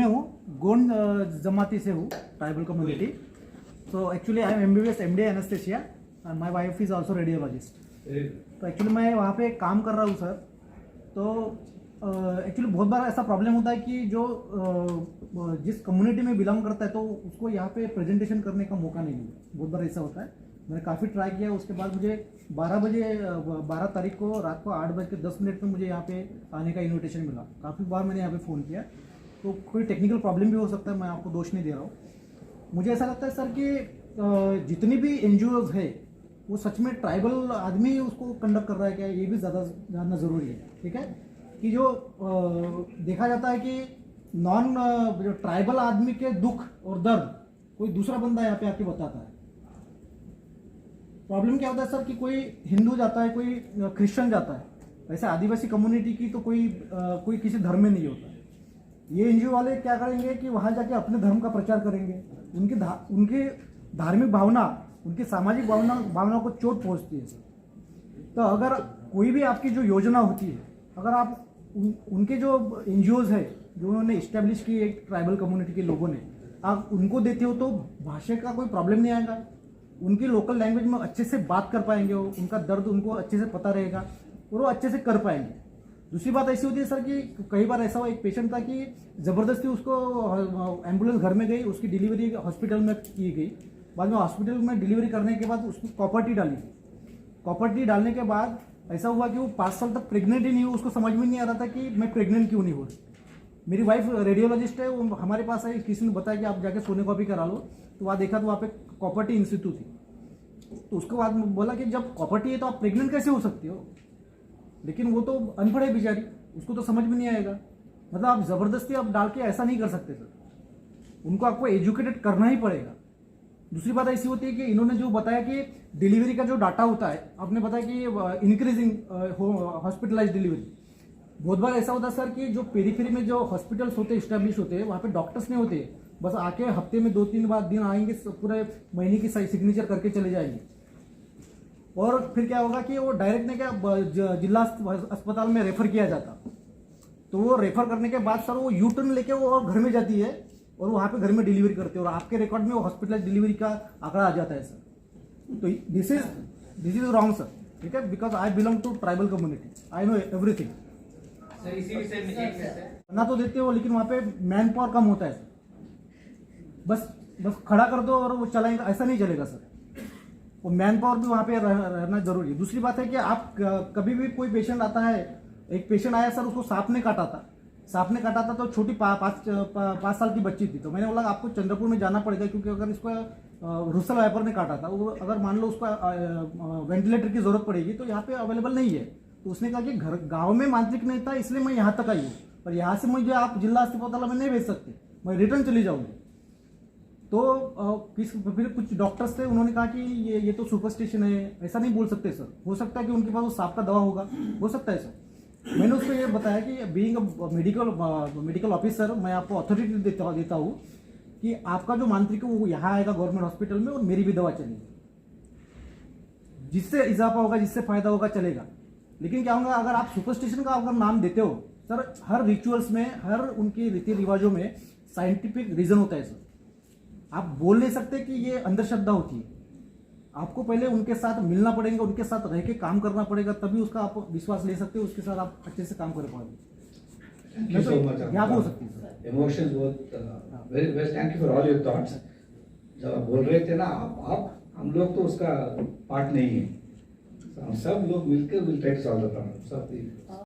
में हूँ, गोंड जमाती से हूँ, tribal community. So actually I am MBBS MD anaesthesia and my wife is also radiologist. तो एक्चुअली मैं वहाँ पे काम कर रहा हूँ सर। तो एक्चुअली बहुत बार ऐसा प्रॉब्लम होता है कि जो जिस कम्युनिटी में बिलोंग करता है तो उसको यहाँ पे प्रेजेंटेशन करने का मौका नहीं मिलता। बहुत बार ऐसा होता है। मैंने काफ़ी ट्राई किया, उसके बाद मुझे 12 तारीख को रात को 8:10 में मुझे यहाँ पे आने का इन्विटेशन मिला। काफ़ी बार मैंने यहाँ पे फ़ोन किया, तो कोई टेक्निकल प्रॉब्लम भी हो सकता है, मैं आपको दोष नहीं दे रहा हूँ। मुझे ऐसा लगता है सर कि जितनी भी NGOs है वो सच में ट्राइबल आदमी उसको कंडक्ट कर रहा है क्या, ये भी ज़्यादा जानना ज़रूरी है। ठीक है कि जो देखा जाता है कि जो ट्राइबल आदमी के दुख और दर्द कोई दूसरा बंदा यहाँ पे आके बताता है। प्रॉब्लम क्या होता है सर कि कोई हिंदू जाता है, कोई क्रिश्चियन जाता है, वैसे आदिवासी कम्युनिटी की तो कोई किसी धर्म में नहीं होता है। ये NGO वाले क्या करेंगे कि वहाँ जाके अपने धर्म का प्रचार करेंगे। उनकी धार्मिक भावना, उनकी सामाजिक भावना को चोट पहुँचती है सर। तो अगर कोई भी आपकी जो योजना होती है, अगर आप उनके जो NGOs है जो उन्होंने इस्टेब्लिश की एक ट्राइबल कम्युनिटी के लोगों ने, आप उनको देते हो तो भाषा का कोई प्रॉब्लम नहीं आएगा। उनकी लोकल लैंग्वेज में अच्छे से बात कर पाएंगे, वो उनका दर्द उनको अच्छे से पता रहेगा और वो अच्छे से कर पाएंगे। दूसरी बात ऐसी होती है सर कि कई बार ऐसा हुआ, एक पेशेंट था कि ज़बरदस्ती उसको एम्बुलेंस घर में गई, उसकी डिलीवरी हॉस्पिटल में की गई। बाद में हॉस्पिटल में डिलीवरी करने के बाद उसको कॉपर टी डाली। कॉपर टी डालने के बाद ऐसा हुआ कि वो 5 साल तक प्रेग्नेंट ही नहीं हुई। उसको समझ में नहीं आ रहा था कि मैं प्रेग्नेंट क्यों नहीं हो रही। मेरी वाइफ रेडियोलॉजिस्ट है, वो हमारे पास आई, किसी ने बताया कि आप जाके सोनोग्राफी करा लो। तो वहाँ देखा तो वहाँ पे कॉपर टी इंस्टीट्यूट थी। तो उसके बाद बोला कि जब कॉपर टी है तो आप प्रेग्नेंट कैसे हो सकती हो। लेकिन वो तो अनपढ़ है बेचारी, उसको तो समझ में नहीं आएगा। मतलब आप ज़बरदस्ती आप डाल के ऐसा नहीं कर सकते सर, उनको आपको एजुकेटेड करना ही पड़ेगा। दूसरी बात ऐसी होती है कि इन्होंने जो बताया कि डिलीवरी का जो डाटा होता है, आपने बताया कि इंक्रीजिंग हॉस्पिटलाइज डिलीवरी। बहुत बार ऐसा होता है सर कि जो पेरीफेरी में जो हॉस्पिटल्स होते हैं, इस्टेब्लिश होते हैं, वहाँ पे डॉक्टर्स नहीं होते, बस आके हफ्ते में 2-3 बार दिन आएंगे, पूरे महीने की सिग्नेचर करके चले जाएंगे। और फिर क्या होगा कि वो डायरेक्ट ने क्या जिला अस्पताल में रेफर किया जाता। तो वो रेफर करने के बाद सर वो U-टर्न लेके वो और घर में जाती है और वहाँ पे घर में डिलीवरी करते हैं और आपके रिकॉर्ड में वो हॉस्पिटलाइज डिलीवरी का आंकड़ा आ जाता है सर। तो दिस इज रॉन्ग सर। ठीक है, because I belong to tribal community, I know everything. Sir इसी विषय में एक ना तो देते हो, लेकिन वहाँ पे मैन पावर कम होता है सर। बस खड़ा कर दो और वो चलाएंगे, ऐसा नहीं चलेगा सर। वो मैन पावर भी वहाँ पे रहना जरूरी है। दूसरी बात है कि आप कभी भी कोई पेशेंट आता है, एक पेशेंट आया सर, उसको सांप ने काटा था तो छोटी 5 साल की बच्ची थी। तो मैंने बोला आपको चंद्रपुर में जाना पड़ेगा, क्योंकि अगर इसको रुसल वाइपर ने काटा था, वो अगर मान लो उसका वेंटिलेटर की जरूरत पड़ेगी तो यहाँ पे अवेलेबल नहीं है। तो उसने कहा कि गाँव में मांत्रिक नहीं था, इसलिए मैं यहाँ तक आई हूँ, पर यहाँ से मुझे आप जिला अस्पताल में नहीं भेज सकते, मैं रिटर्न चली जाऊँगी। तो फिर कुछ डॉक्टर्स थे, उन्होंने कहा कि ये तो सुपरस्टिशन है, ऐसा नहीं बोल सकते सर। हो सकता है कि उनके पास वो सांप का दवा होगा, हो सकता है सर। मैंने उसको ये बताया कि बीइंग मेडिकल ऑफिसर, मैं आपको अथॉरिटी देता हूँ कि आपका जो मांत्रिक है वो यहाँ आएगा गवर्नमेंट हॉस्पिटल में और मेरी भी दवा चलेगी, जिससे इजाफा होगा, जिससे फायदा होगा, चलेगा। लेकिन क्या होगा अगर आप सुपरस्टिशन का अगर नाम देते हो सर, हर रिचुअल्स में, हर उनके रीति रिवाजों में साइंटिफिक रीजन होता है सर। आप बोल नहीं सकते कि ये अंधश्रद्धा होती है। आपको पहले उनके साथ मिलना पड़ेगा, उनके साथ रह के काम करना पड़ेगा, तभी उसका आप विश्वास ले सकते हो, उसके साथ आप अच्छे से काम कर पाओगे। यहाँ हो सकती है इमोशंस बहुत very well, thank you for all your thoughts. जब आप बोल रहे थे ना आप हम लोग तो उसका पार्ट नहीं है, हम सब लोग मिलकर will try to solve the problem सब।